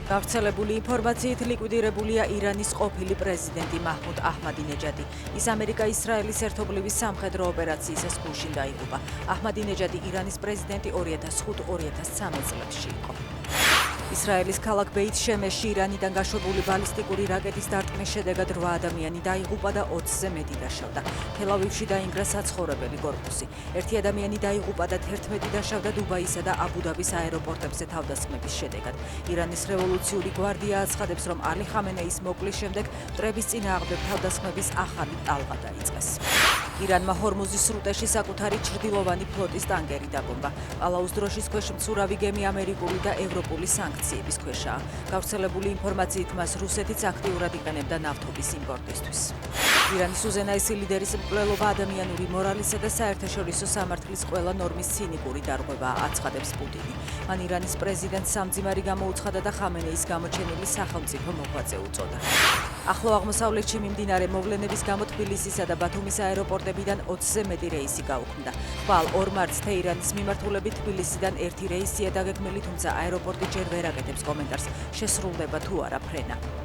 გავრცელებული ინფორმაციით ლიკვიდირებულია ირანის ყოფილი პრეზიდენტი მაჰმუდ აჰმადინეჯადი. ის ამერიკა-ისრაელის ერთობლივი სამხედრო ოპერაციისას გულშინ დაიღუპა. აჰმადინეჯადი ირანის პრეზიდენტი 2005-2013 წლებში იყო. ისრაელის ქალაქ ბეით-შემეში ირანიდან გაშვებული ბალისტიკური რაკეტის დარტყმის შედეგად 8 ადამიანი დაიღუპა და 20-ზე მეტი დაშავდა. თელ-ავივში დაინგრა საცხოვრებელი კორპუსი. 1 ადამიანი დაიღუპა და 11 დაშავდა დუბაისა და აბუ-დაბის აეროპორტებზე თავდასხმების შედეგად. ირანის რევოლუციური გვარდია აცხადებს, რომ ალი ხამენეის მოკლის შემდეგ მტრების წინააღმდეგ თავდასხმების ახალი ტალღა დაიწყეს. ირანმა ჰორმუზის სრუტეში საკუთარი ჩრდილოვანი ფლოტის ტანკერი დაბომბა. პალაუს დროშის ქვეშ მცურავი გემი ამერიკული და ევროპული სანქციების ქვეშაა. გავრცელებული ინფორმაციით მას რუსეთიც აქტიურად იყენებდა ნავთობის იმპორტისთვის. ირანის უზენაესი ლიდერის მკვლელობა ადამიანური მორალისა და საერთაშორისო სამართლის ყველა ნორმის ცინიკური დარღვევაა, აცხადებს პუტინი. მან ირანის პრეზიდენტს სამძიმარი გამოუცხადა და ხამენეის გამოჩენილი სახელმწიფო მოღვაწე უწოდა. ახლო აღმოსავლეთში მიმდინარე მოვლენების გამო თბილისისა და ბათუმის აეროპორტებიდან 20-ზე მეტი რეისი გაუქმდა. ხვალ 2 მარტს თეირანის მიმართულებით თბილისიდან 1 რეისია დაგეგმილი, თუმცა აეროპორტი ჯერ ვერ აკეთებს კომენტარს, შესრულდება თუ არა ფრენა.